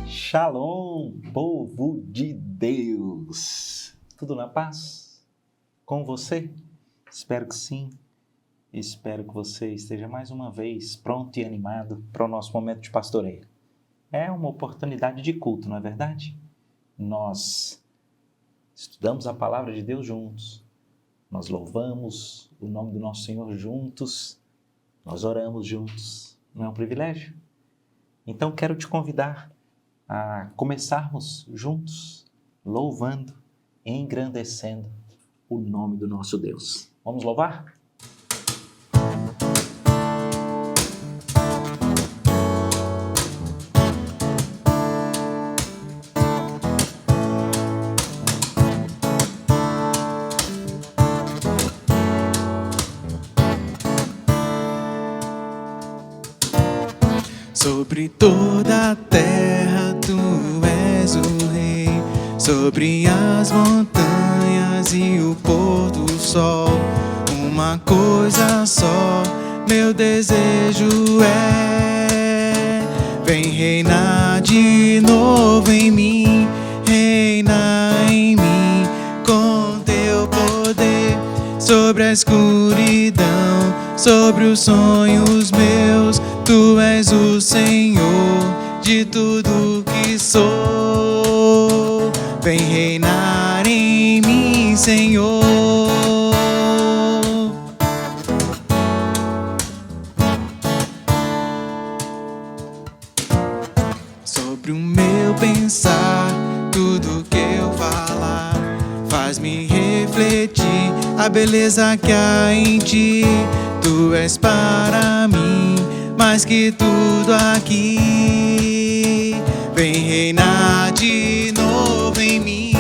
Shalom, povo de Deus! Tudo na paz? Com você? Espero que sim. Espero que você esteja mais uma vez pronto e animado para o nosso momento de pastoreio. É uma oportunidade de culto, não é verdade? Nós estudamos a palavra de Deus juntos, nós louvamos o nome do nosso Senhor juntos, nós oramos juntos. Não é um privilégio? Então quero te convidar a começarmos juntos, louvando, engrandecendo o nome do nosso Deus. Vamos louvar? Sobre toda a terra tu és o rei, sobre as montanhas e o pôr do sol. Uma coisa só, meu desejo é: vem reinar de novo em mim, reina em mim com teu poder. Sobre a escuridão, sobre os sonhos meus, tu és o Senhor de tudo que sou. Vem reinar em mim, Senhor. Sobre o meu pensar, tudo que eu falar, faz-me refletir a beleza que há em ti. Tu és para mim mais que tudo aqui. Vem reinar de novo em mim,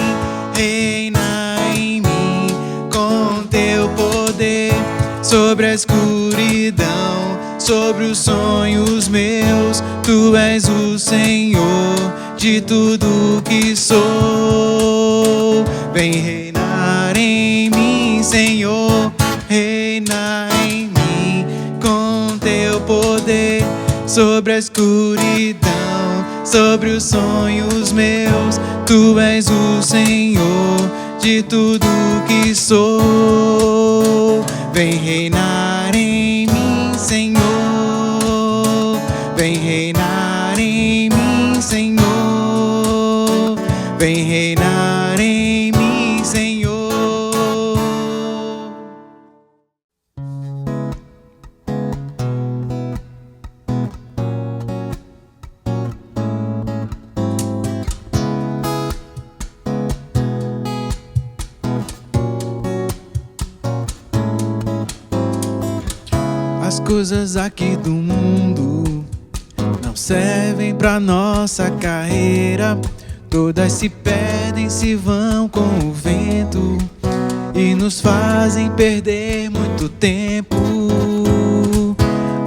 reina em mim com teu poder. Sobre a escuridão, sobre os sonhos meus, tu és o Senhor de tudo que sou. Vem reinar em mim, Senhor, reina em mim com teu poder. Sobre a escuridão, sobre os sonhos meus, tu és o Senhor de tudo que sou. Vem reinar em mim, Senhor. Vem reinar em mim, Senhor. Vem reinar em mim, Senhor. As coisas aqui do mundo não servem pra nossa carreira. Todas se perdem, se vão com o vento e nos fazem perder muito tempo.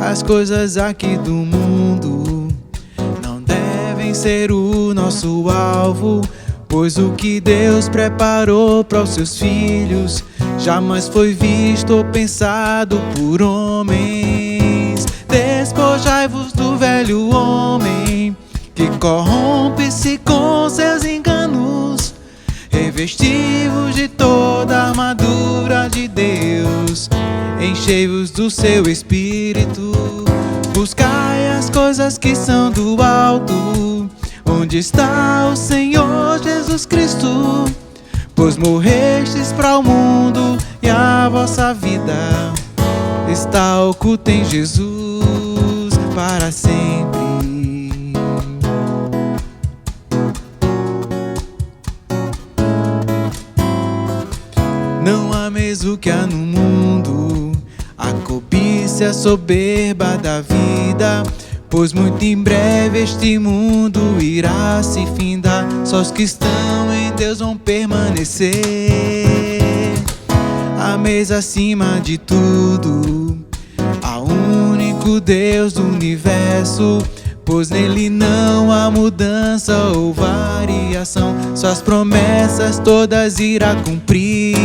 As coisas aqui do mundo não devem ser o nosso alvo, pois o que Deus preparou para os seus filhos jamais foi visto ou pensado por homens. Despojai-vos do velho homem que corrompe-se com seus enganos. Revesti-vos de toda a armadura de Deus. Enchei-vos do seu espírito. Buscai as coisas que são do alto, onde está o Senhor Jesus Cristo. Pois morrestes para o mundo e a vossa vida está oculta em Jesus para sempre. Não ameis o que há no mundo, a cobiça e a soberba da vida, pois muito em breve este mundo irá se findar. Só os que estão em Deus vão permanecer. Ameis acima de tudo ao único Deus do universo, pois nele não há mudança ou variação. Suas promessas todas irá cumprir.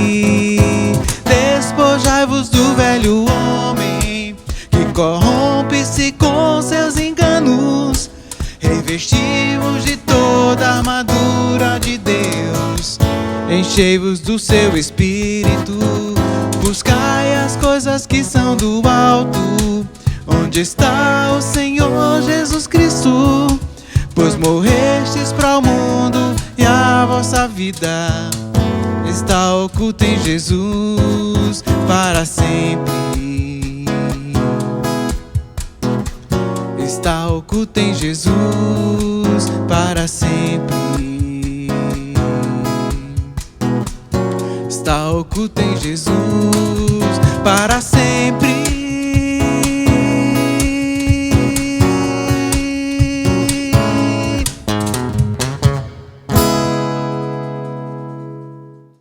Despojai-vos do velho homem que corrompe-se com seus enganos. Revesti-vos de toda a armadura de Deus, enchei-vos do seu Espírito, buscai as coisas que são do alto, onde está o Senhor Jesus Cristo, pois morrestes para o mundo e a vossa vida está oculta em Jesus para sempre. Está oculta em Jesus para sempre. Está oculta em Jesus para sempre.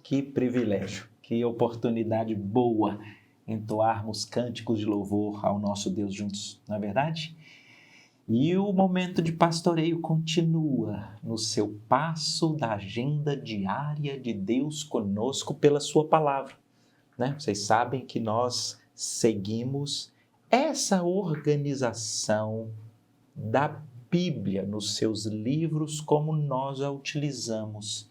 Que privilégio, que oportunidade boa entoarmos cânticos de louvor ao nosso Deus juntos, não é verdade? E o momento de pastoreio continua no seu passo da agenda diária de Deus conosco pela sua palavra, né? Vocês sabem que nós seguimos essa organização da Bíblia nos seus livros como nós a utilizamos.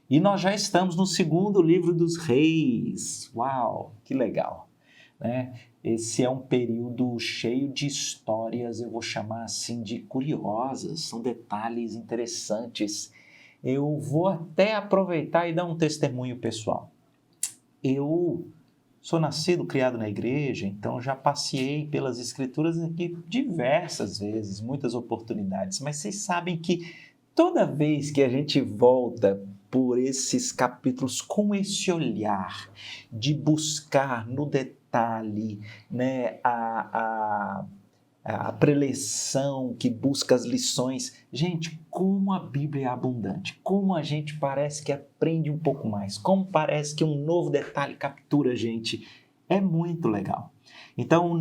E nós já estamos no segundo livro dos Reis. Uau, que legal, né? Esse é um período cheio de histórias, eu vou chamar assim de curiosas, são detalhes interessantes. Eu vou até aproveitar e dar um testemunho pessoal. Eu sou nascido, criado na igreja, então já passeei pelas escrituras aqui diversas vezes, muitas oportunidades, mas vocês sabem que toda vez que a gente volta por esses capítulos com esse olhar de buscar no detalhe, né, a preleção que busca as lições. Gente, como a Bíblia é abundante, como a gente parece que aprende um pouco mais, como parece que um novo detalhe captura a gente. É muito legal. Então,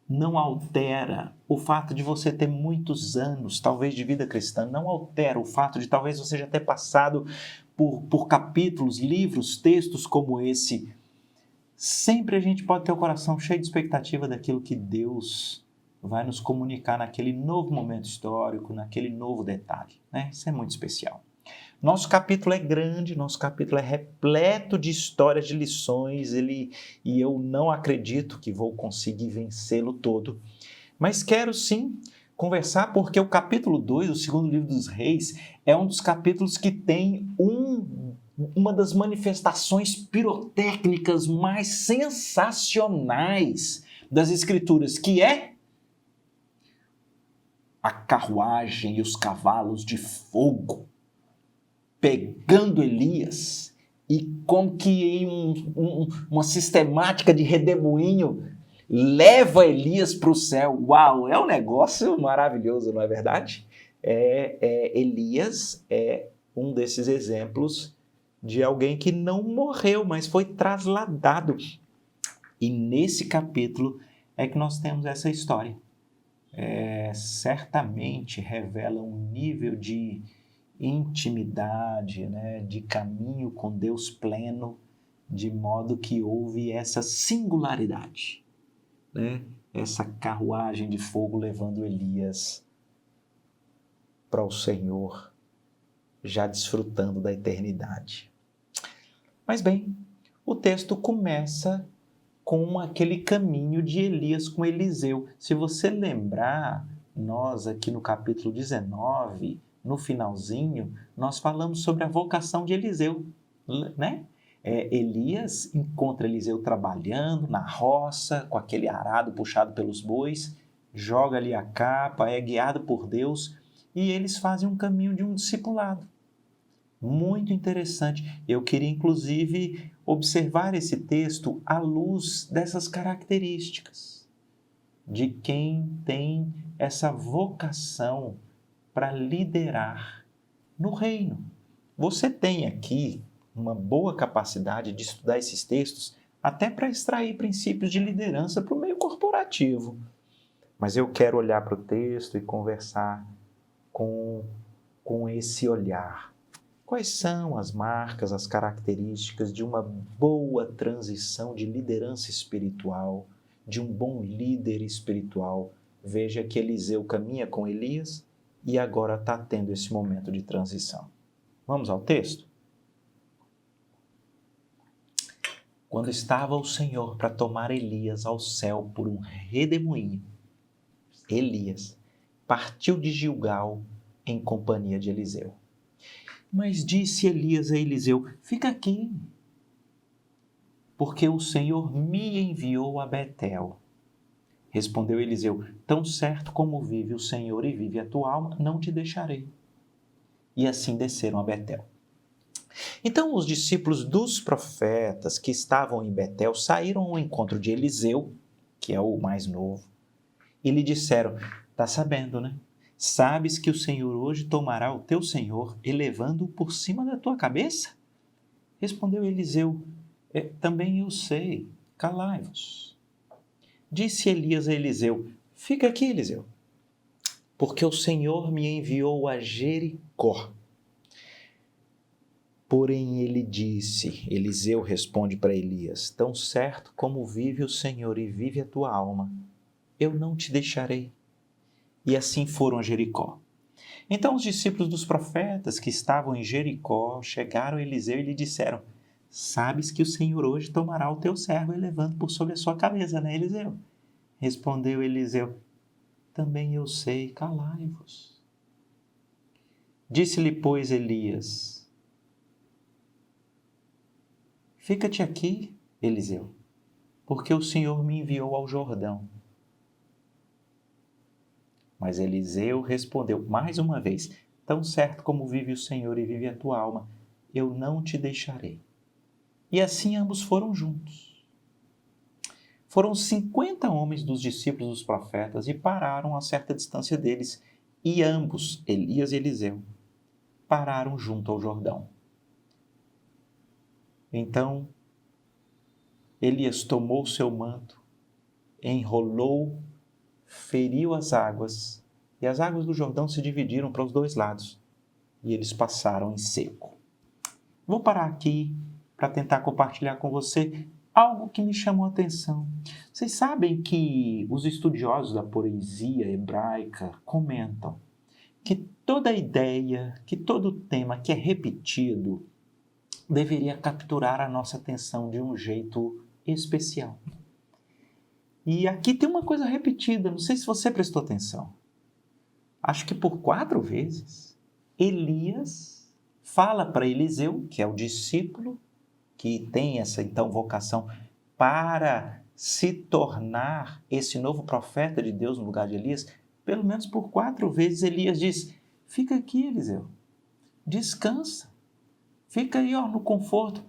não altera o fato de você ter muitos anos, talvez, de vida cristã, não altera o fato de talvez você já ter passado por capítulos, livros, textos como esse. Sempre a gente pode ter o coração cheio de expectativa daquilo que Deus vai nos comunicar naquele novo momento histórico, naquele novo detalhe, né? Isso é muito especial. Nosso capítulo é grande, nosso capítulo é repleto de histórias, de lições, e eu não acredito que vou conseguir vencê-lo todo. Mas quero sim conversar, porque o capítulo 2, o segundo livro dos Reis, é um dos capítulos que tem uma das manifestações pirotécnicas mais sensacionais das Escrituras, que é a carruagem e os cavalos de fogo pegando Elias, e como que em uma sistemática de redemoinho leva Elias para o céu. Uau, é um negócio maravilhoso, não é verdade? Elias é um desses exemplos de alguém que não morreu, mas foi trasladado. E nesse capítulo é que nós temos essa história. Certamente revela um nível de intimidade, né, de caminho com Deus pleno, de modo que houve essa singularidade, né? Essa carruagem de fogo levando Elias para o Senhor, já desfrutando da eternidade. Mas bem, o texto começa com aquele caminho de Elias com Eliseu. Se você lembrar, nós aqui no capítulo 19, no finalzinho, nós falamos sobre a vocação de Eliseu, né? Elias encontra Eliseu trabalhando na roça, com aquele arado puxado pelos bois, joga ali a capa, é guiado por Deus, e eles fazem um caminho de um discipulado. Muito interessante. Eu queria, inclusive, observar esse texto à luz dessas características de quem tem essa vocação para liderar no reino. Você tem aqui uma boa capacidade de estudar esses textos até para extrair princípios de liderança para o meio corporativo. Mas eu quero olhar para o texto e conversar com esse olhar, Quais são as marcas, as características de uma boa transição de liderança espiritual, de um bom líder espiritual? Veja que Eliseu caminha com Elias e agora está tendo esse momento de transição. Vamos ao texto? Quando estava o Senhor para tomar Elias ao céu por um redemoinho, Elias partiu de Gilgal em companhia de Eliseu. Mas disse Elias a Eliseu: fica aqui, porque o Senhor me enviou a Betel. Respondeu Eliseu: tão certo como vive o Senhor e vive a tua alma, não te deixarei. E assim desceram a Betel. Então os discípulos dos profetas que estavam em Betel saíram ao encontro de Eliseu, que é o mais novo, e lhe disseram: está sabendo, né? Sabes que o Senhor hoje tomará o teu senhor, elevando-o por cima da tua cabeça? Respondeu Eliseu: também eu sei, calai-vos. Disse Elias a Eliseu: fica aqui, Eliseu, porque o Senhor me enviou a Jericó. Porém ele disse, Eliseu responde para Elias: tão certo como vive o Senhor e vive a tua alma, eu não te deixarei. E assim foram a Jericó. Então os discípulos dos profetas que estavam em Jericó chegaram a Eliseu e lhe disseram: sabes que o Senhor hoje tomará o teu servo elevando por sobre a sua cabeça, né, Eliseu? Respondeu Eliseu: também eu sei, calai-vos. Disse-lhe, pois, Elias: fica-te aqui, Eliseu, porque o Senhor me enviou ao Jordão. Mas Eliseu respondeu mais uma vez: tão certo como vive o Senhor e vive a tua alma, eu não te deixarei. E assim ambos foram juntos. Foram 50 homens dos discípulos dos profetas e pararam a certa distância deles, e ambos, Elias e Eliseu, pararam junto ao Jordão. Então, Elias tomou seu manto, enrolou, feriu as águas, e as águas do Jordão se dividiram para os dois lados, e eles passaram em seco. Vou parar aqui para tentar compartilhar com você algo que me chamou a atenção. Vocês sabem que os estudiosos da poesia hebraica comentam que toda ideia, que todo tema que é repetido deveria capturar a nossa atenção de um jeito especial. E aqui tem uma coisa repetida, não sei se você prestou atenção. Acho que por 4 vezes, Elias fala para Eliseu, que é o discípulo, que tem essa então vocação para se tornar esse novo profeta de Deus no lugar de Elias, pelo menos por 4 vezes Elias diz: fica aqui, Eliseu, descansa, fica aí no conforto.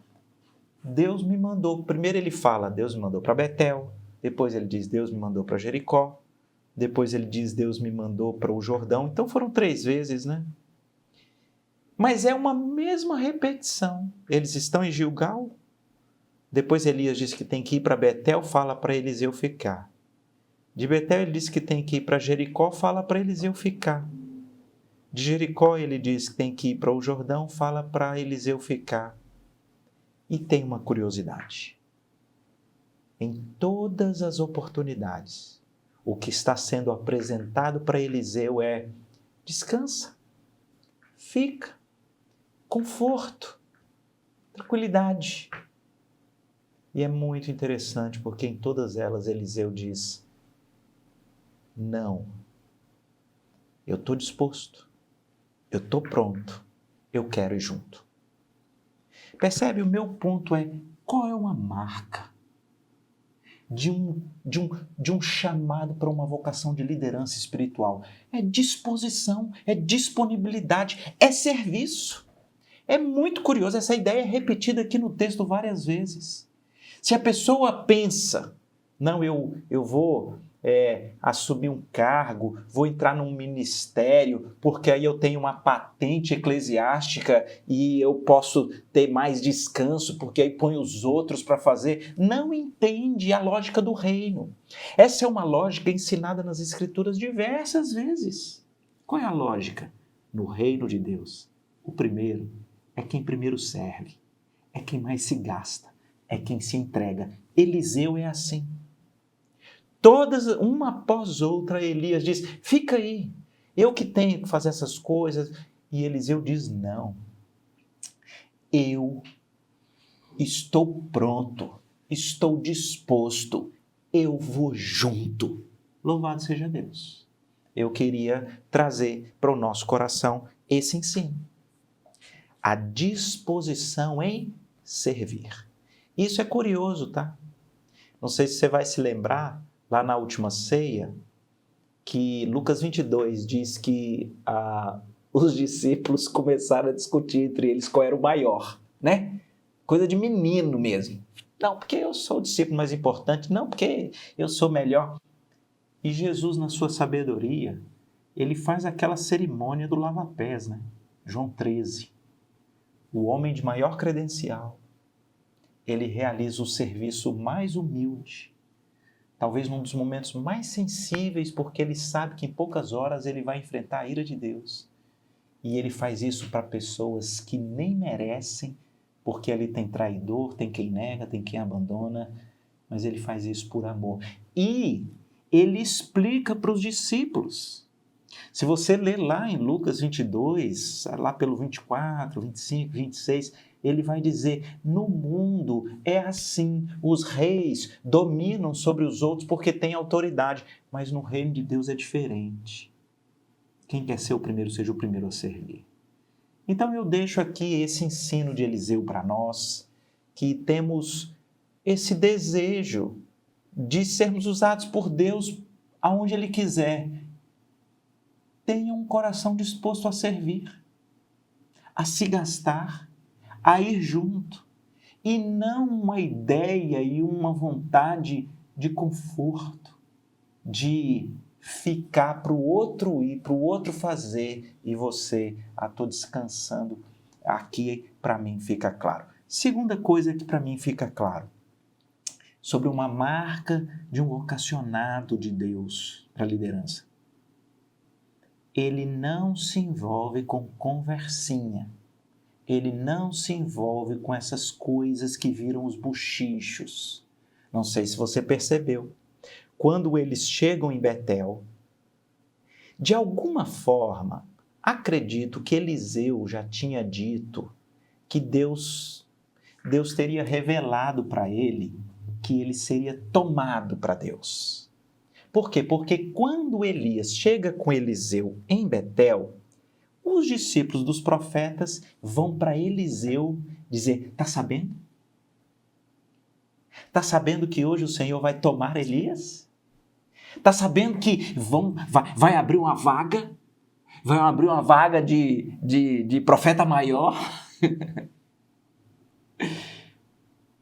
Deus me mandou. Primeiro ele fala: Deus me mandou para Betel. Depois ele diz: Deus me mandou para Jericó. Depois ele diz: Deus me mandou para o Jordão. Então foram 3 vezes, né? Mas é uma mesma repetição. Eles estão em Gilgal. Depois Elias diz que tem que ir para Betel, fala para Eliseu ficar. De Betel ele diz que tem que ir para Jericó, fala para Eliseu ficar. De Jericó ele diz que tem que ir para o Jordão, fala para Eliseu ficar. E tem uma curiosidade. Em todas as oportunidades, o que está sendo apresentado para Eliseu é: descansa, fica, conforto, tranquilidade. E é muito interessante porque em todas elas Eliseu diz: não, eu estou disposto, eu estou pronto, eu quero ir junto. Percebe? O meu ponto é: qual é uma marca de um chamado para uma vocação de liderança espiritual? É disposição, é disponibilidade, é serviço. É muito curioso, essa ideia é repetida aqui no texto várias vezes. Se a pessoa pensa: não, eu vou assumir um cargo, vou entrar num ministério, porque aí eu tenho uma patente eclesiástica e eu posso ter mais descanso, porque aí põe os outros para fazer. Não entende a lógica do reino. Essa é uma lógica ensinada nas Escrituras diversas vezes. Qual é a lógica? No reino de Deus, o primeiro é quem primeiro serve, é quem mais se gasta, é quem se entrega. Eliseu é assim. Todas, uma após outra, Elias diz, fica aí, eu que tenho que fazer essas coisas. E Eliseu diz, não, eu estou pronto, estou disposto, eu vou junto. Louvado seja Deus. Eu queria trazer para o nosso coração esse ensino. A disposição em servir. Isso é curioso, tá? Não sei se você vai se lembrar, lá na última ceia, que Lucas 22 diz que os discípulos começaram a discutir entre eles qual era o maior, né? Coisa de menino mesmo. Não, porque eu sou o discípulo mais importante. Não, porque eu sou melhor. E Jesus, na sua sabedoria, ele faz aquela cerimônia do lava-pés, né? João 13. O homem de maior credencial, ele realiza o serviço mais humilde, talvez num dos momentos mais sensíveis, porque ele sabe que em poucas horas ele vai enfrentar a ira de Deus. E ele faz isso para pessoas que nem merecem, porque ali tem traidor, tem quem nega, tem quem abandona, mas ele faz isso por amor. E ele explica para os discípulos. Se você ler lá em Lucas 22, lá pelo 24, 25, 26, ele vai dizer, no mundo é assim, os reis dominam sobre os outros porque têm autoridade, mas no reino de Deus é diferente. Quem quer ser o primeiro, seja o primeiro a servir. Então eu deixo aqui esse ensino de Eliseu para nós, que temos esse desejo de sermos usados por Deus aonde Ele quiser. Tenha um coração disposto a servir, a se gastar, a ir junto, e não uma ideia e uma vontade de conforto, de ficar para o outro ir, para o outro fazer, e você, estou descansando. Aqui, para mim, fica claro. Segunda coisa que para mim fica claro, sobre uma marca de um vocacionado de Deus para a liderança. Ele não se envolve com conversinha. Ele não se envolve com essas coisas que viram os bochichos. Não sei se você percebeu. Quando eles chegam em Betel, de alguma forma, acredito que Eliseu já tinha dito que Deus teria revelado para ele que ele seria tomado para Deus. Por quê? Porque quando Elias chega com Eliseu em Betel, os discípulos dos profetas vão para Eliseu dizer, está sabendo? Está sabendo que hoje o Senhor vai tomar Elias? Está sabendo que vai abrir uma vaga? Vai abrir uma vaga de profeta maior?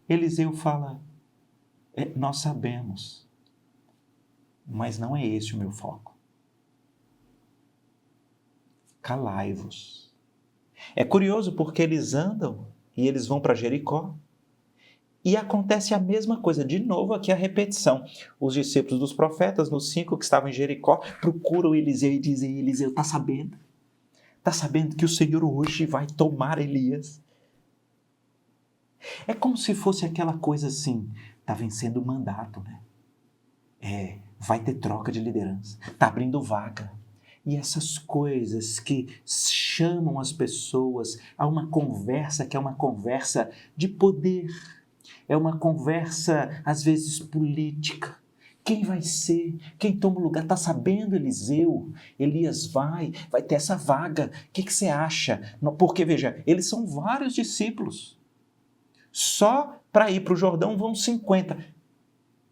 Eliseu fala, nós sabemos, mas não é esse o meu foco. Calai-vos. É curioso porque eles andam e eles vão para Jericó e acontece a mesma coisa. De novo aqui a repetição. Os discípulos dos profetas, nos 5 que estavam em Jericó, procuram Eliseu e dizem, Eliseu, está sabendo? Está sabendo que o Senhor hoje vai tomar Elias? É como se fosse aquela coisa assim, está vencendo o mandato, né? Vai ter troca de liderança, está abrindo vaga. E essas coisas que chamam as pessoas a uma conversa que é uma conversa de poder, é uma conversa às vezes política. Quem vai ser? Quem toma o lugar? Está sabendo, Eliseu? Elias vai ter essa vaga. O que você acha? Porque, veja, eles são vários discípulos. Só para ir para o Jordão vão 50.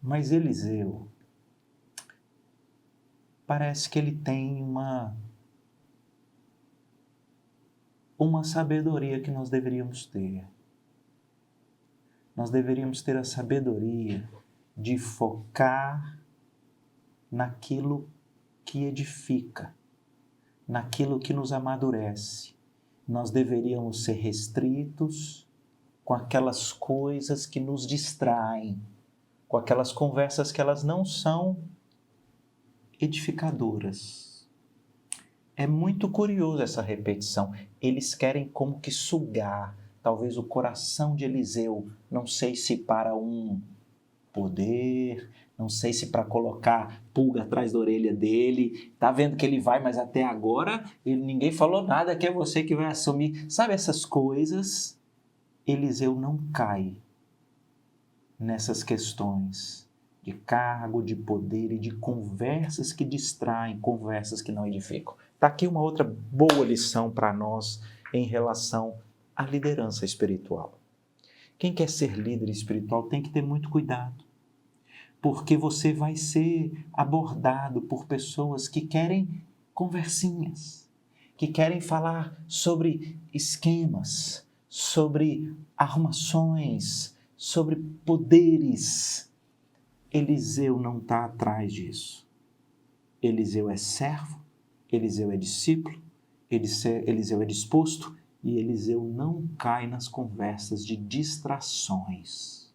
Mas Eliseu, parece que ele tem uma sabedoria que nós deveríamos ter. Nós deveríamos ter a sabedoria de focar naquilo que edifica, naquilo que nos amadurece. Nós deveríamos ser restritos com aquelas coisas que nos distraem, com aquelas conversas que elas não são edificadoras. É muito curioso essa repetição. Eles querem como que sugar, talvez o coração de Eliseu, não sei se para um poder, não sei se para colocar pulga atrás da orelha dele. Tá vendo que ele vai, mas até agora ninguém falou nada, que é você que vai assumir. Sabe essas coisas? Eliseu não cai nessas questões de cargo, de poder e de conversas que distraem, conversas que não edificam. Está aqui uma outra boa lição para nós em relação à liderança espiritual. Quem quer ser líder espiritual tem que ter muito cuidado, porque você vai ser abordado por pessoas que querem conversinhas, que querem falar sobre esquemas, sobre arrumações, sobre poderes. Eliseu não está atrás disso. Eliseu é servo, Eliseu é discípulo, Eliseu é disposto e Eliseu não cai nas conversas de distrações.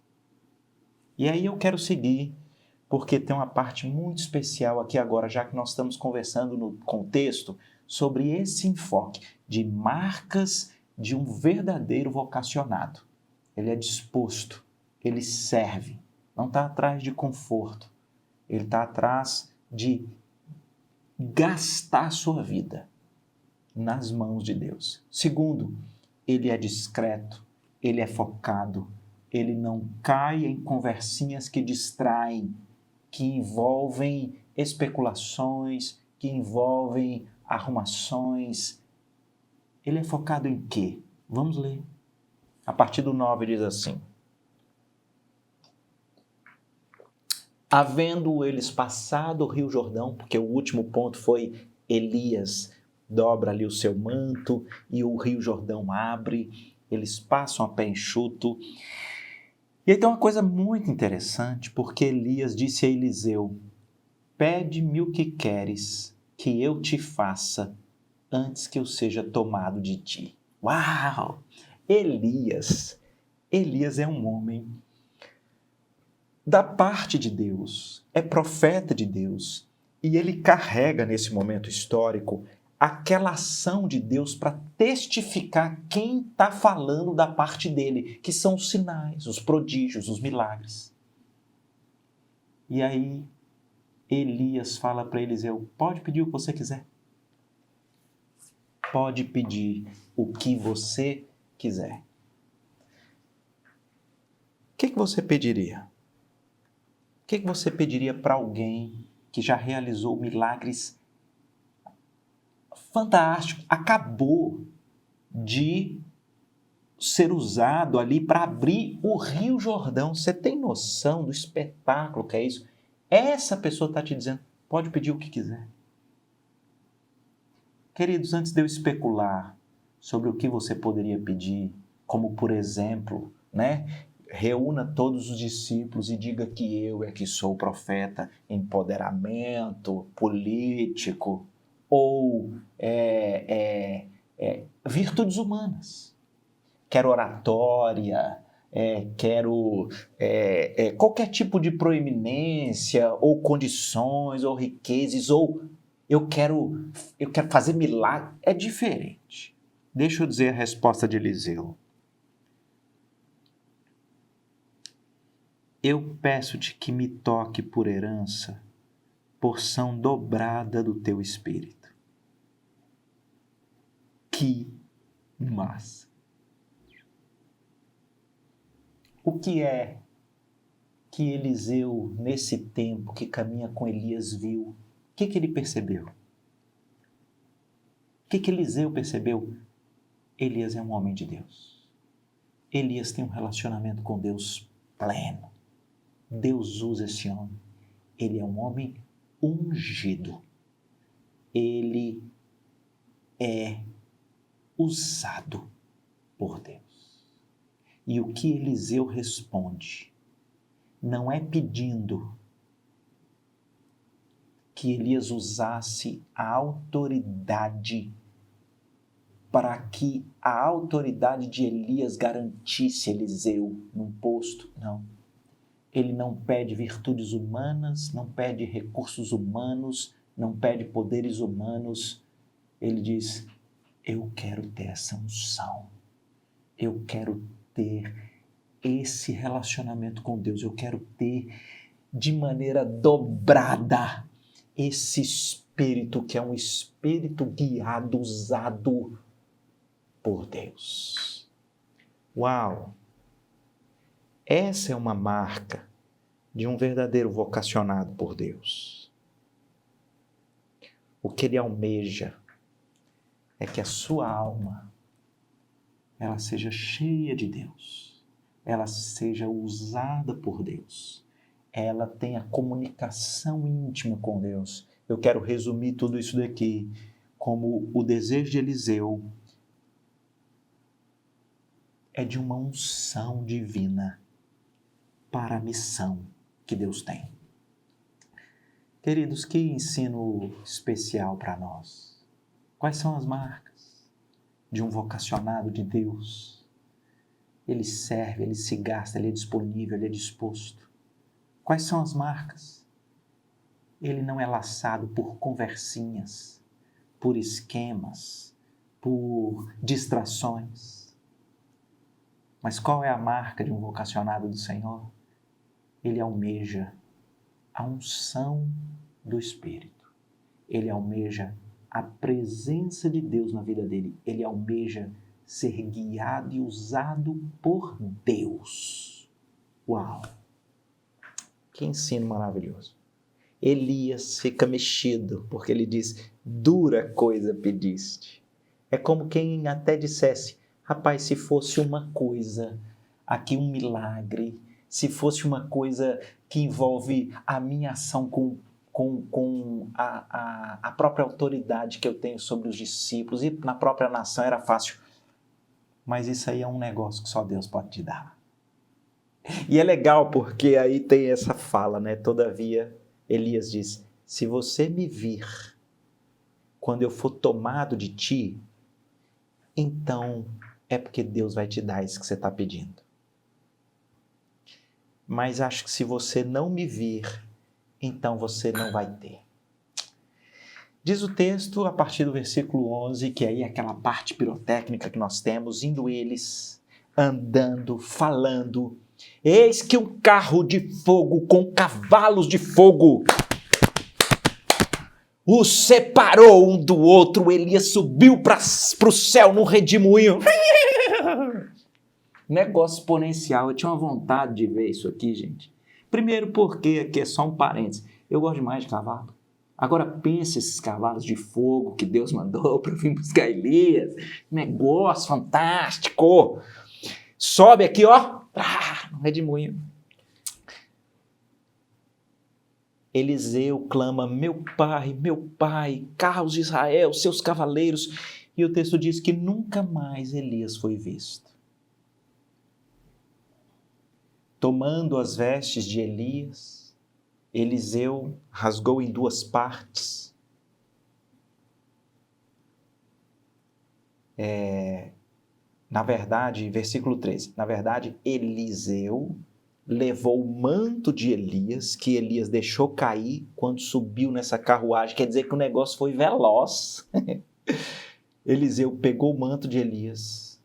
E aí eu quero seguir, porque tem uma parte muito especial aqui agora, já que nós estamos conversando no contexto sobre esse enfoque de marcas de um verdadeiro vocacionado. Ele é disposto, ele serve, não está atrás de conforto, ele está atrás de gastar sua vida nas mãos de Deus. Segundo, ele é discreto, ele é focado, ele não cai em conversinhas que distraem, que envolvem especulações, que envolvem arrumações. Ele é focado em quê? Vamos ler. A partir do 9 diz assim: havendo eles passado o rio Jordão, porque o último ponto foi Elias dobra ali o seu manto e o rio Jordão abre, eles passam a pé enxuto. E aí tem uma coisa muito interessante, porque Elias disse a Eliseu: pede-me o que queres que eu te faça antes que eu seja tomado de ti. Uau! Elias é um homem da parte de Deus, é profeta de Deus, e ele carrega nesse momento histórico aquela ação de Deus para testificar quem está falando da parte dele, que são os sinais, os prodígios, os milagres. E aí Elias fala para Eliseu: pode pedir o que você quiser. Pode pedir o que você quiser. O que você pediria? O que você pediria para alguém que já realizou milagres fantásticos, acabou de ser usado ali para abrir o Rio Jordão? Você tem noção do espetáculo que é isso? Essa pessoa está te dizendo: pode pedir o que quiser. Queridos, antes de eu especular sobre o que você poderia pedir, como por exemplo, reúna todos os discípulos e diga que eu é que sou profeta, empoderamento político ou virtudes humanas. Quero oratória, quero qualquer tipo de proeminência ou condições ou riquezas, ou eu quero fazer milagre. É diferente. Deixa eu dizer a resposta de Eliseu. Eu peço-te que me toque por herança, porção dobrada do teu espírito. Que massa! O que é que Eliseu, nesse tempo que caminha com Elias, viu? O que ele percebeu? O que Eliseu percebeu? Elias é um homem de Deus. Elias tem um relacionamento com Deus pleno. Deus usa esse homem. Ele é um homem ungido. Ele é usado por Deus. E o que Eliseu responde não é pedindo que Elias usasse a autoridade para que a autoridade de Elias garantisse Eliseu num posto. Não. Ele não pede virtudes humanas, não pede recursos humanos, não pede poderes humanos. ele diz, eu quero ter essa unção, eu quero ter esse relacionamento com Deus, eu quero ter de maneira dobrada esse espírito que é um espírito guiado, usado por Deus. Uau! Essa é uma marca de um verdadeiro vocacionado por Deus. O que ele almeja é que a sua alma ela seja cheia de Deus, ela seja usada por Deus, ela tenha comunicação íntima com Deus. Eu quero resumir tudo isso daqui como o desejo de Eliseu é de uma unção divina para a missão que Deus tem. Queridos, que ensino especial para nós. Quais são as marcas de um vocacionado de Deus? Ele serve, ele se gasta, ele é disponível, ele é disposto. Quais são as marcas? Ele não é laçado por conversinhas, por esquemas, por distrações. Mas qual é a marca de um vocacionado do Senhor? Ele almeja a unção do Espírito. Ele almeja a presença de Deus na vida dele. Ele almeja ser guiado e usado por Deus. Uau! Que ensino maravilhoso. Elias fica mexido, porque ele diz, dura coisa pediste. É como quem até dissesse, rapaz, se fosse uma coisa, aqui um milagre, se fosse uma coisa que envolve a minha ação com a própria autoridade que eu tenho sobre os discípulos e na própria nação era fácil. Mas isso aí é um negócio que só Deus pode te dar. E é legal porque aí tem essa fala, né? Todavia, Elias diz, se você me vir quando eu for tomado de ti, então é porque Deus vai te dar isso que você está pedindo. Mas acho que se você não me vir, então você não vai ter. Diz o texto, a partir do versículo 11, que aí é aquela parte pirotécnica que nós temos, indo eles, andando, falando, eis que um carro de fogo com cavalos de fogo os separou um do outro. Elias subiu para o céu num redemoinho. Negócio exponencial. Eu tinha uma vontade de ver isso aqui, gente. Primeiro porque, aqui é só um parênteses, eu gosto demais de cavalo. Agora pense esses cavalos de fogo que Deus mandou para vir buscar Elias. Negócio fantástico. Sobe aqui, ó. No redemoinho. Eliseu clama, meu pai, carros de Israel, seus cavaleiros. E o texto diz que nunca mais Elias foi visto. Tomando as vestes de Elias, Eliseu rasgou em duas partes. Na verdade, versículo 13, na verdade, Eliseu levou o manto de Elias, que Elias deixou cair quando subiu nessa carruagem. Quer dizer que o negócio foi veloz. Eliseu pegou o manto de Elias,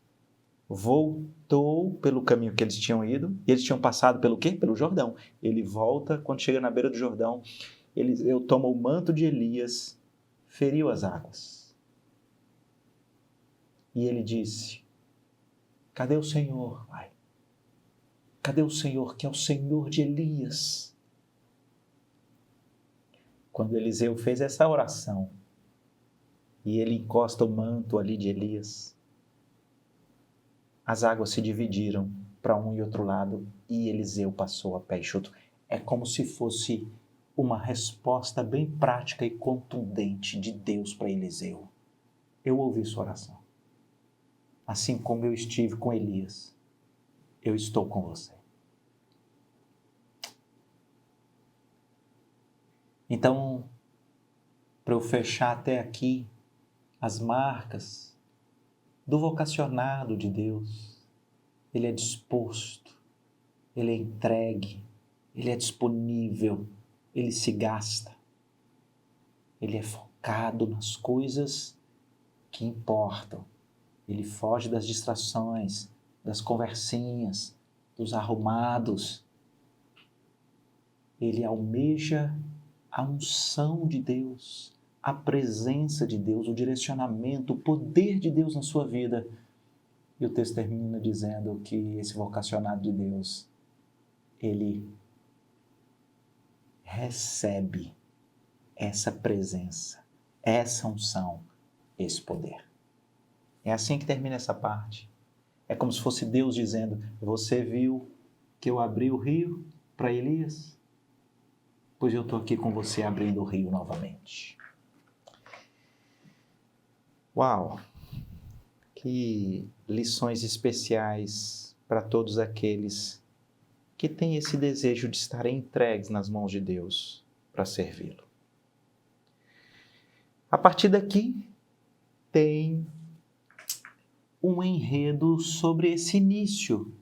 voltou pelo caminho que eles tinham ido. Eles tinham passado pelo quê? Pelo Jordão. Ele volta, quando chega na beira do Jordão, Eliseu toma o manto de Elias, feriu as águas. E ele disse, cadê o Senhor, pai? Cadê o Senhor, que é o Senhor de Elias? Quando Eliseu fez essa oração, e ele encosta o manto ali de Elias, as águas se dividiram para um e outro lado, e Eliseu passou a pé enxuto. É como se fosse uma resposta bem prática e contundente de Deus para Eliseu. Eu ouvi sua oração. Assim como eu estive com Elias, eu estou com você. Então, para eu fechar até aqui, as marcas do vocacionado de Deus, ele é disposto, ele é entregue, ele é disponível, ele se gasta, ele é focado nas coisas que importam. Ele foge das distrações, das conversinhas, dos arrumados. Ele almeja a unção de Deus, a presença de Deus, o direcionamento, o poder de Deus na sua vida. E o texto termina dizendo que esse vocacionado de Deus, ele recebe essa presença, essa unção, esse poder. É assim que termina essa parte. É como se fosse Deus dizendo: você viu que eu abri o rio para Elias? Pois eu estou aqui com você abrindo o rio novamente. Uau! Que lições especiais para todos aqueles que têm esse desejo de estarem entregues nas mãos de Deus para servi-lo. A partir daqui, tem um enredo sobre esse início,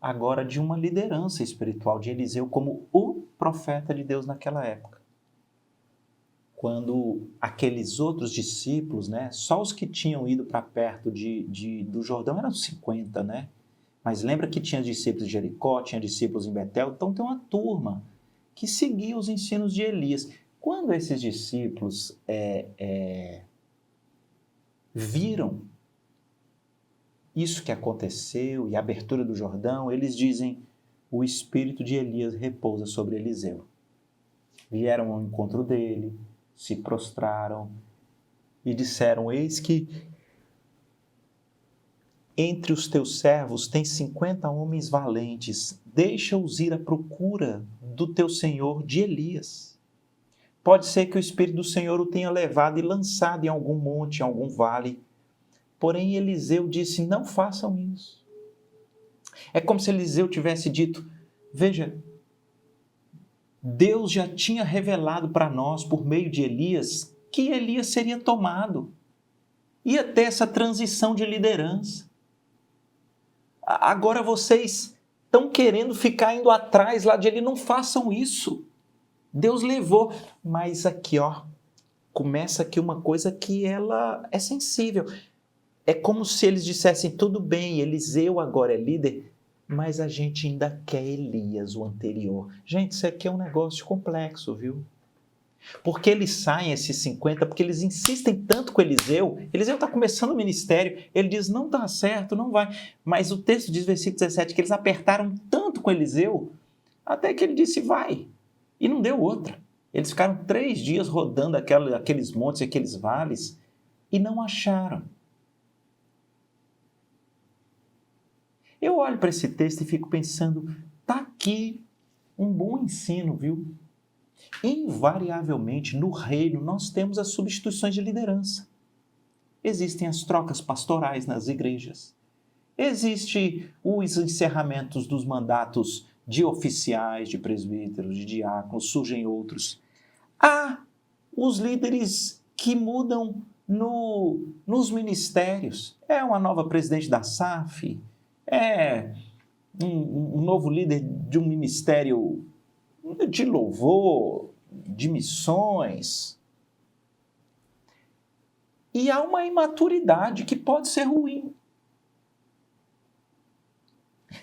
agora de uma liderança espiritual de Eliseu como o profeta de Deus naquela época. Quando aqueles outros discípulos, só os que tinham ido para perto do Jordão eram 50, Mas lembra que tinha discípulos de Jericó, tinha discípulos em Betel, então tem uma turma que seguia os ensinos de Elias. Quando esses discípulos viram isso que aconteceu e a abertura do Jordão, eles dizem: o espírito de Elias repousa sobre Eliseu. Vieram ao encontro dele, se prostraram e disseram: eis que entre os teus servos tem 50 homens valentes, deixa-os ir à procura do teu senhor de Elias. Pode ser que o Espírito do Senhor o tenha levado e lançado em algum monte, em algum vale. Porém, Eliseu disse: não façam isso. É como se Eliseu tivesse dito: veja, Deus já tinha revelado para nós, por meio de Elias, que Elias seria tomado. Ia ter essa transição de liderança. Agora vocês estão querendo ficar indo atrás lá de ele. Não façam isso. Deus levou. Mas aqui, começa aqui uma coisa que ela é sensível. É como se eles dissessem: tudo bem, Eliseu agora é líder, mas a gente ainda quer Elias, o anterior. Gente, isso aqui é um negócio complexo, viu? Porque eles saem, esses 50, porque eles insistem tanto com Eliseu. Eliseu está começando o ministério, ele diz: não dá certo, não vai. Mas o texto diz, versículo 17, que eles apertaram tanto com Eliseu, até que ele disse: vai. E não deu outra. Eles ficaram 3 dias rodando aqueles montes, aqueles vales, e não acharam. Eu olho para esse texto e fico pensando: está aqui um bom ensino, viu? Invariavelmente, no reino, nós temos as substituições de liderança. Existem as trocas pastorais nas igrejas. Existem os encerramentos dos mandatos de oficiais, de presbíteros, de diáconos, surgem outros. Há os líderes que mudam nos ministérios. É uma nova presidente da SAF, é um novo líder de um ministério de louvor, de missões. E há uma imaturidade que pode ser ruim.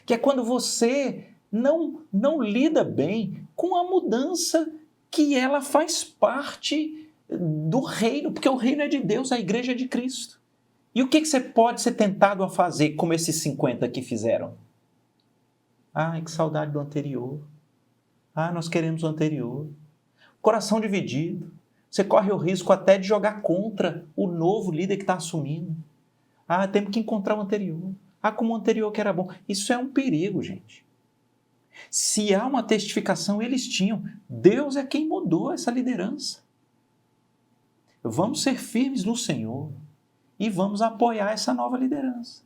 Que é quando você não lida bem com a mudança que ela faz parte do reino, porque o reino é de Deus, a igreja é de Cristo. E o que você pode ser tentado a fazer, como esses 50 que fizeram? Ai, que saudade do anterior. Ah, nós queremos o anterior. Coração dividido. Você corre o risco até de jogar contra o novo líder que está assumindo. Ah, temos que encontrar o anterior. Ah, como o anterior que era bom. Isso é um perigo, gente. Se há uma testificação, eles tinham. Deus é quem mudou essa liderança. Vamos ser firmes no Senhor e vamos apoiar essa nova liderança.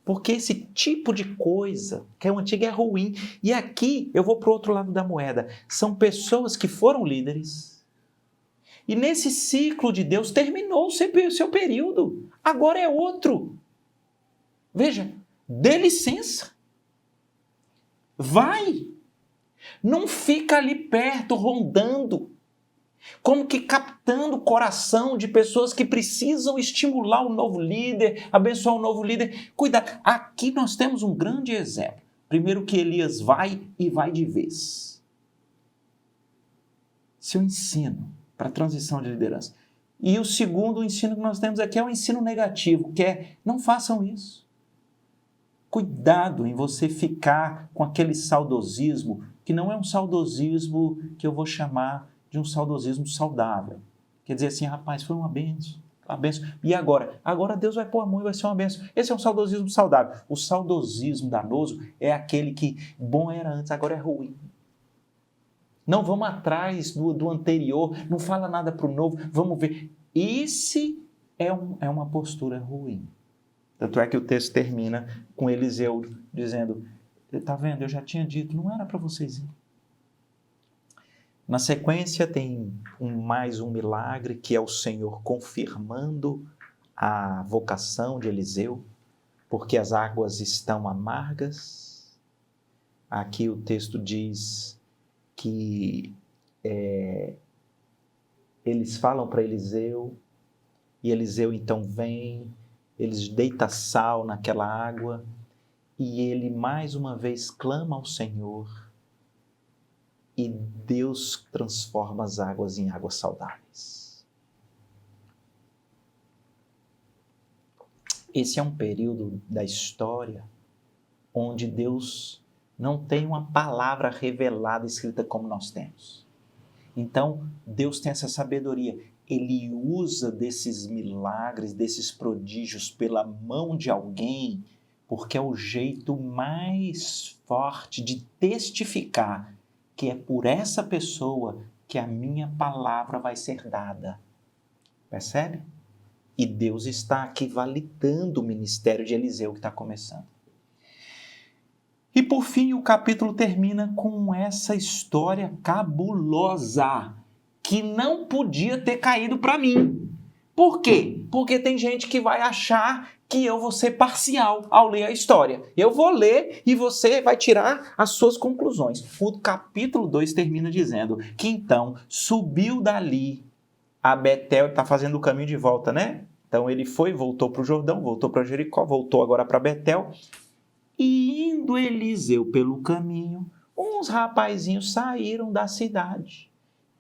Porque esse tipo de coisa, que é o antigo, é ruim. E aqui, eu vou para o outro lado da moeda. São pessoas que foram líderes. E nesse ciclo de Deus, terminou o seu período. Agora é outro. Veja, dê licença. Vai. Não fica ali perto, rondando. Como que captando o coração de pessoas que precisam estimular o novo líder, abençoar o novo líder. Cuidado, aqui nós temos um grande exemplo. Primeiro que Elias vai e vai de vez. Seu ensino para a transição de liderança. E o segundo ensino que nós temos aqui é o ensino negativo, que é não façam isso. Cuidado em você ficar com aquele saudosismo, que não é um saudosismo que eu vou chamar de um saudosismo saudável. Quer dizer assim, rapaz, foi uma benção. E agora? Agora Deus vai pôr a mão e vai ser uma benção. Esse é um saudosismo saudável. O saudosismo danoso é aquele que bom era antes, agora é ruim. Não vamos atrás do anterior, não fala nada para o novo, vamos ver. Esse é uma postura ruim. Tanto é que o texto termina com Eliseu dizendo, está vendo, eu já tinha dito, não era para vocês irem. Na sequência tem mais um milagre, que é o Senhor confirmando a vocação de Eliseu, porque as águas estão amargas. Aqui o texto diz que eles falam para Eliseu, e Eliseu então vem, eles deitam sal naquela água, e ele mais uma vez clama ao Senhor, e Deus transforma as águas em águas saudáveis. Esse é um período da história onde Deus não tem uma palavra revelada escrita como nós temos. Então, Deus tem essa sabedoria. Ele usa desses milagres, desses prodígios pela mão de alguém, porque é o jeito mais forte de testificar que é por essa pessoa que a minha palavra vai ser dada. Percebe? E Deus está aqui validando o ministério de Eliseu que está começando. E por fim, o capítulo termina com essa história cabulosa, que não podia ter caído para mim. Por quê? Porque tem gente que vai achar que eu vou ser parcial ao ler a história. Eu vou ler e você vai tirar as suas conclusões. O capítulo 2 termina dizendo que então subiu dali a Betel, está fazendo o caminho de volta, né? Então ele voltou para o Jordão, voltou para Jericó, voltou agora para Betel. E indo Eliseu pelo caminho, uns rapazinhos saíram da cidade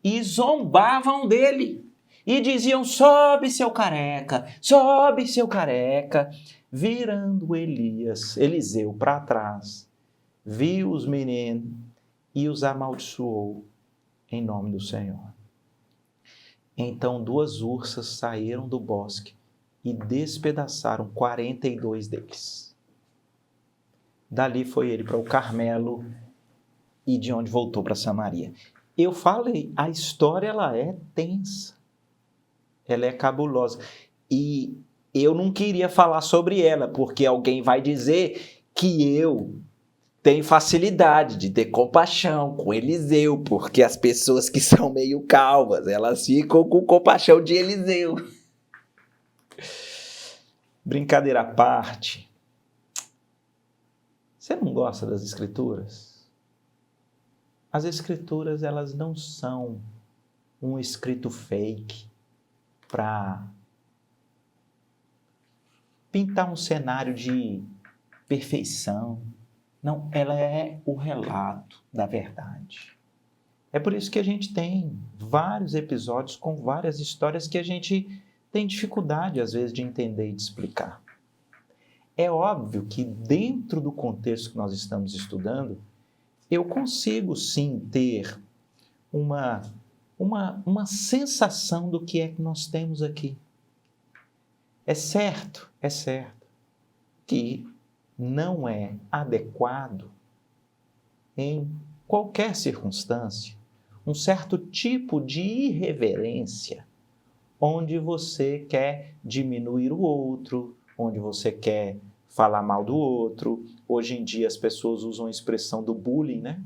e zombavam dele. E diziam, sobe seu careca, sobe seu careca. Virando Eliseu para trás, viu os meninos e os amaldiçoou em nome do Senhor. Então 2 ursas saíram do bosque e despedaçaram 42 deles. Dali foi ele para o Carmelo e de onde voltou para Samaria. Eu falei, a história ela é tensa. Ela é cabulosa. E eu não queria falar sobre ela, porque alguém vai dizer que eu tenho facilidade de ter compaixão com Eliseu, porque as pessoas que são meio calvas, elas ficam com compaixão de Eliseu. Brincadeira à parte. Você não gosta das Escrituras? As Escrituras, elas não são um escrito fake para pintar um cenário de perfeição. Não, ela é o relato da verdade. É por isso que a gente tem vários episódios com várias histórias que a gente tem dificuldade, às vezes, de entender e de explicar. É óbvio que dentro do contexto que nós estamos estudando, eu consigo sim ter uma sensação do que é que nós temos aqui. É certo que não é adequado em qualquer circunstância um certo tipo de irreverência onde você quer diminuir o outro, onde você quer falar mal do outro. Hoje em dia as pessoas usam a expressão do bullying, né?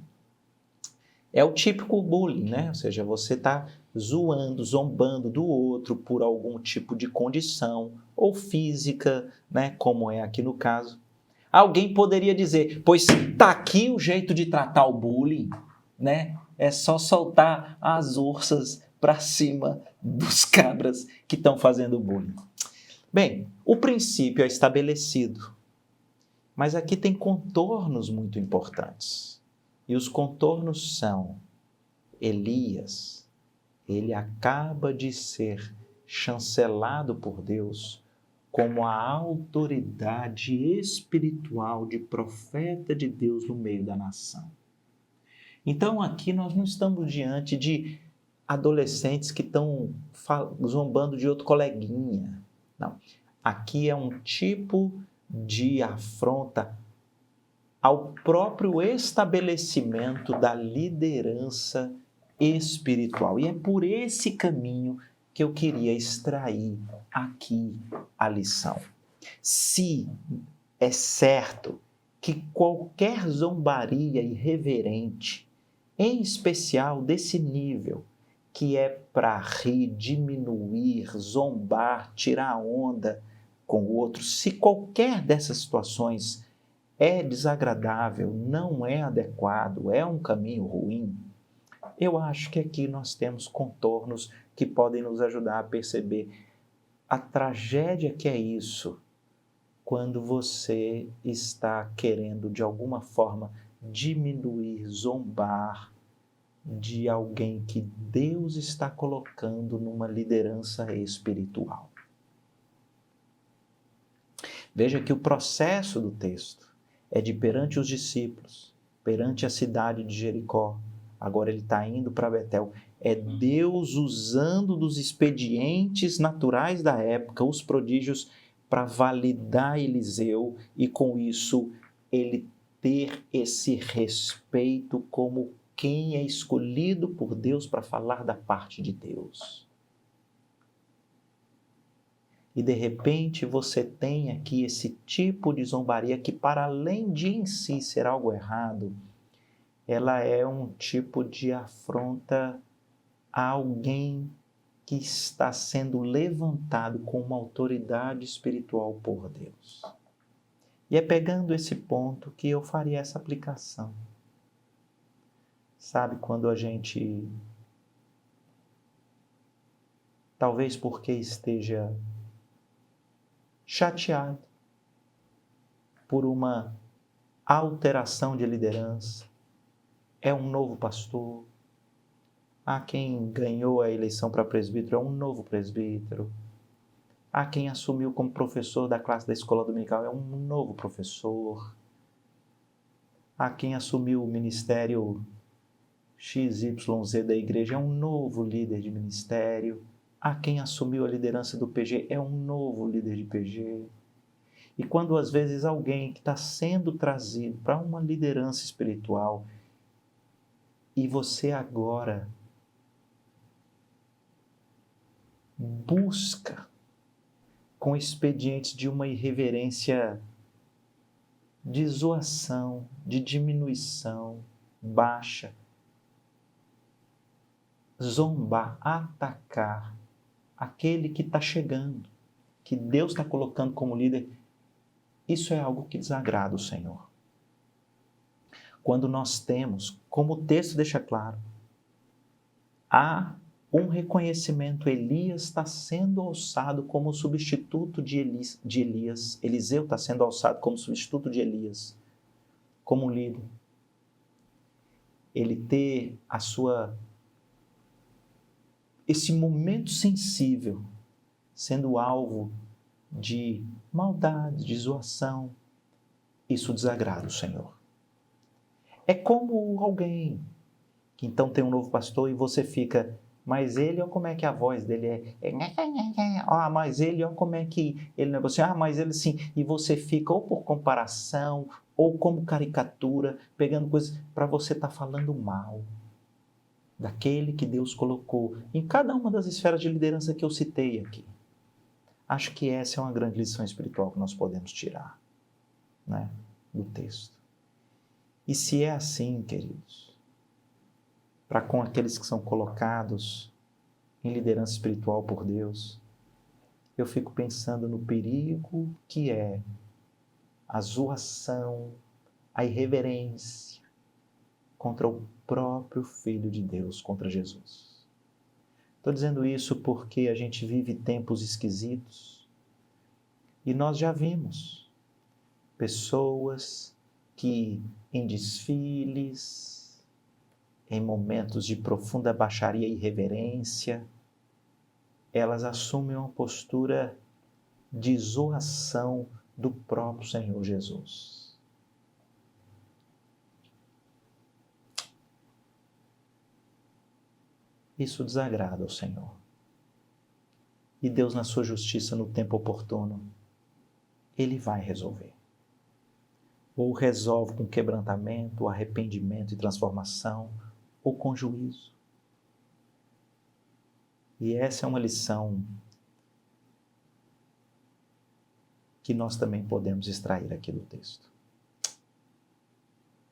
É o típico bullying, né? Ou seja, você está zoando, zombando do outro por algum tipo de condição, ou física, né? Como é aqui no caso. Alguém poderia dizer, pois está aqui o jeito de tratar o bullying, né? É só soltar as ursas para cima dos cabras que estão fazendo bullying. Bem, o princípio é estabelecido, mas aqui tem contornos muito importantes. E os contornos são: Elias, ele acaba de ser chancelado por Deus como a autoridade espiritual de profeta de Deus no meio da nação. Então aqui nós não estamos diante de adolescentes que estão zombando de outro coleguinha. Não. Aqui é um tipo de afronta ao próprio estabelecimento da liderança espiritual. E é por esse caminho que eu queria extrair aqui a lição. Se é certo que qualquer zombaria irreverente, em especial desse nível, que é para rir, diminuir, zombar, tirar onda com o outro, se qualquer dessas situações é desagradável, não é adequado, é um caminho ruim, eu acho que aqui nós temos contornos que podem nos ajudar a perceber a tragédia que é isso, quando você está querendo, de alguma forma, diminuir, zombar de alguém que Deus está colocando numa liderança espiritual. Veja que o processo do texto é de perante os discípulos, perante a cidade de Jericó. Agora ele está indo para Betel. É Deus usando dos expedientes naturais da época, os prodígios, para validar Eliseu e, com isso, ele ter esse respeito como quem é escolhido por Deus para falar da parte de Deus. E de repente você tem aqui esse tipo de zombaria que, para além de em si ser algo errado, ela é um tipo de afronta a alguém que está sendo levantado com uma autoridade espiritual por Deus. E é pegando esse ponto que eu faria essa aplicação. Sabe, quando a gente, talvez porque esteja chateado por uma alteração de liderança, é um novo pastor, há quem ganhou a eleição para presbítero, é um novo presbítero, há quem assumiu como professor da classe da escola dominical, é um novo professor, há quem assumiu o ministério XYZ da igreja, é um novo líder de ministério, há quem assumiu a liderança do PG, é um novo líder de PG. E quando às vezes alguém que está sendo trazido para uma liderança espiritual e você agora busca com expedientes de uma irreverência, de zoação, de diminuição, baixa, zombar, atacar aquele que está chegando, que Deus está colocando como líder, isso é algo que desagrada o Senhor. Quando nós temos, como o texto deixa claro, há um reconhecimento, Elias está sendo alçado como substituto de Elias, Eliseu está sendo alçado como substituto de Elias, como líder. Ele ter esse momento sensível sendo alvo de maldade, de zoação, isso desagrada o Senhor. É como alguém que então tem um novo pastor e você fica, mas ele, olha como é que a voz dele mas ele, olha como é que ele negocia, mas ele sim, e você fica ou por comparação, ou como caricatura, pegando coisas para você estar falando mal daquele que Deus colocou em cada uma das esferas de liderança que eu citei aqui. Acho que essa é uma grande lição espiritual que nós podemos tirar, né, do texto. E se é assim, queridos, para com aqueles que são colocados em liderança espiritual por Deus, eu fico pensando no perigo que é a zoação, a irreverência contra o próprio Filho de Deus, contra Jesus. Estou dizendo isso porque a gente vive tempos esquisitos e nós já vimos pessoas que em desfiles, em momentos de profunda baixaria e irreverência, elas assumem uma postura de zoação do próprio Senhor Jesus. Isso desagrada ao Senhor. E Deus, na sua justiça, no tempo oportuno, Ele vai resolver. Ou resolve com quebrantamento, arrependimento e transformação, ou com juízo. E essa é uma lição que nós também podemos extrair aqui do texto.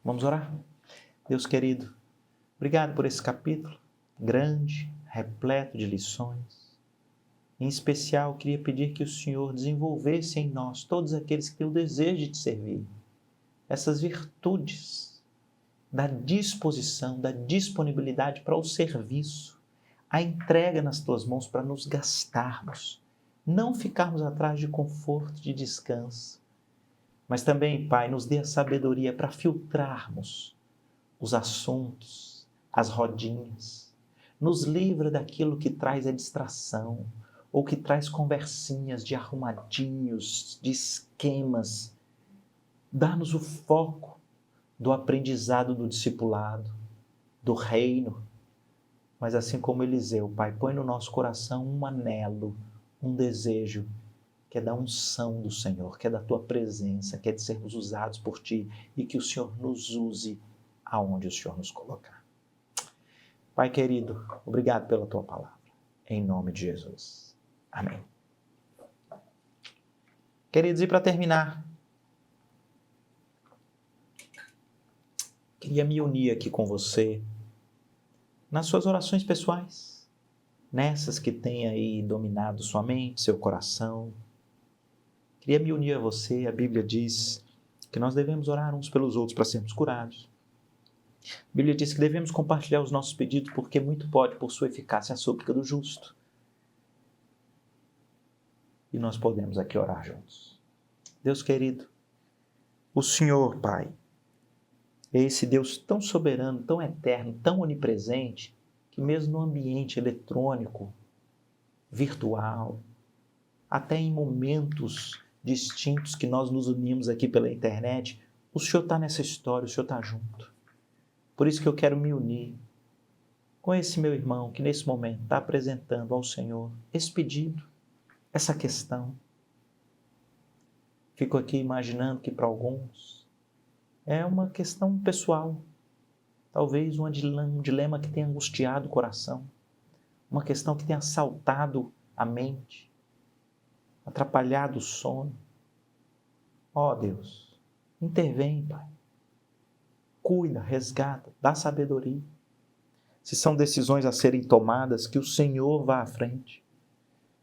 Vamos orar? Deus querido, obrigado por esse capítulo grande, repleto de lições. Em especial, queria pedir que o Senhor desenvolvesse em nós, todos aqueles que têm o desejo de te servir, essas virtudes da disposição, da disponibilidade para o serviço, a entrega nas tuas mãos para nos gastarmos, não ficarmos atrás de conforto, de descanso, mas também, Pai, nos dê a sabedoria para filtrarmos os assuntos, as rodinhas, nos livra daquilo que traz a distração, ou que traz conversinhas de arrumadinhos, de esquemas. Dá-nos o foco do aprendizado do discipulado, do reino. Mas assim como Eliseu, Pai, põe no nosso coração um anelo, um desejo, que é da unção do Senhor, que é da Tua presença, que é de sermos usados por Ti e que o Senhor nos use aonde o Senhor nos colocar. Pai querido, obrigado pela Tua palavra. Em nome de Jesus. Amém. Queridos, e para terminar, queria me unir aqui com você nas suas orações pessoais, nessas que têm aí dominado sua mente, seu coração. Queria me unir a você. A Bíblia diz que nós devemos orar uns pelos outros para sermos curados. A Bíblia diz que devemos compartilhar os nossos pedidos porque muito pode, por sua eficácia, a súplica do justo. E nós podemos aqui orar juntos. Deus querido, o Senhor, Pai, é esse Deus tão soberano, tão eterno, tão onipresente, que mesmo no ambiente eletrônico, virtual, até em momentos distintos que nós nos unimos aqui pela internet, o Senhor está nessa história, o Senhor está junto. Por isso que eu quero me unir com esse meu irmão que nesse momento está apresentando ao Senhor esse pedido, essa questão. Fico aqui imaginando que para alguns é uma questão pessoal, talvez um dilema que tenha angustiado o coração, uma questão que tenha assaltado a mente, atrapalhado o sono. Ó Deus, intervém, Pai. Cuida, resgata, dá sabedoria. Se são decisões a serem tomadas, que o Senhor vá à frente.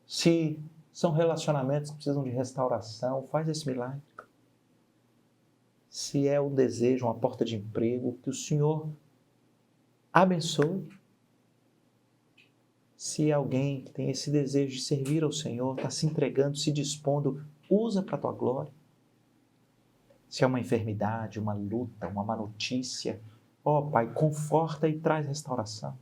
Se são relacionamentos que precisam de restauração, faz esse milagre. Se é o desejo, uma porta de emprego, que o Senhor abençoe. Se é alguém que tem esse desejo de servir ao Senhor, está se entregando, se dispondo, usa para a tua glória. Se é uma enfermidade, uma luta, uma má notícia, ó Pai, conforta e traz restauração.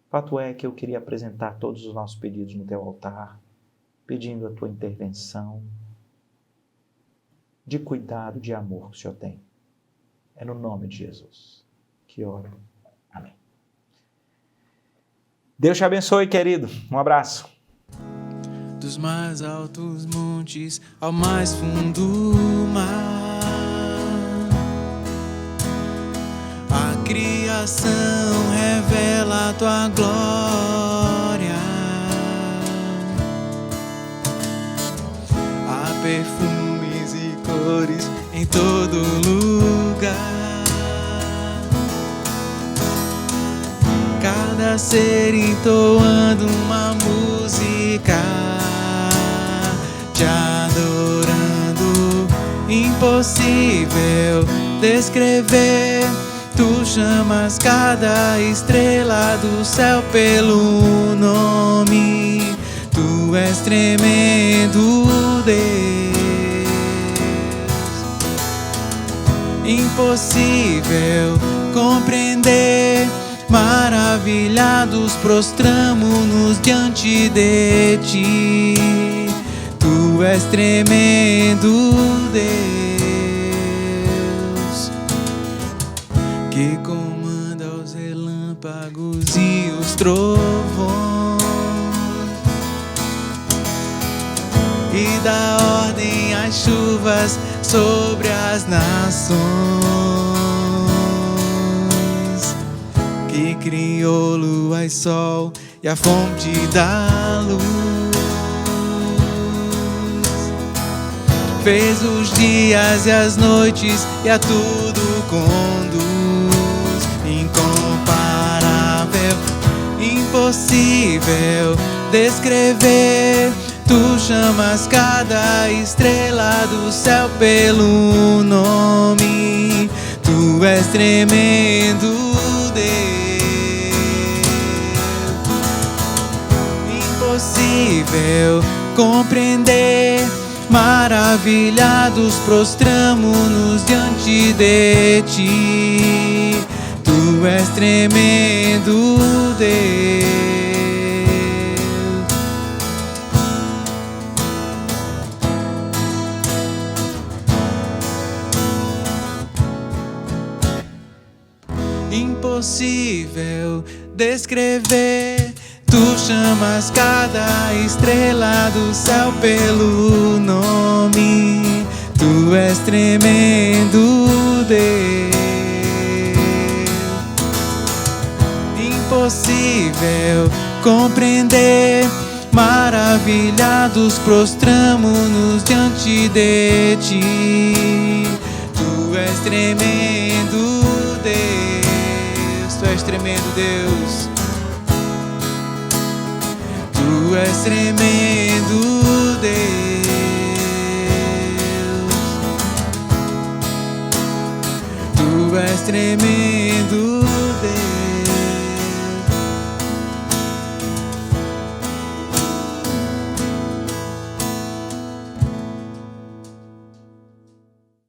Fato é que eu queria apresentar todos os nossos pedidos no teu altar, pedindo a tua intervenção, de cuidado, de amor que o Senhor tem. É no nome de Jesus que oro. Amém. Deus te abençoe, querido. Um abraço. Dos mais altos montes ao mais fundo mar, a criação revela a tua glória. Há perfumes e cores em todo lugar. Cada ser entoando uma música, te adorando. Impossível descrever Tu chamas cada estrela do céu pelo nome. Tu és tremendo, Deus. Impossível compreender, maravilhados prostramo-nos diante de ti. Tu és tremendo, Deus, que comanda os relâmpagos e os trovões e dá ordem às chuvas sobre as nações, que criou lua e sol e a fonte da luz, fez os dias e as noites e a tudo conduz. Incomparável, impossível descrever. Tu chamas cada estrela do céu pelo nome. Tu és tremendo, Deus. Impossível compreender, maravilhados prostramo-nos diante de ti. Tu és tremendo, Deus. Impossível descrever. Tu chamas cada estrela do céu pelo nome. Tu és tremendo, Deus. Impossível compreender, maravilhados prostramo-nos diante de ti. Tu és tremendo, Deus. Tu és tremendo, Deus. Tu és tremendo, Deus. Tu és tremendo,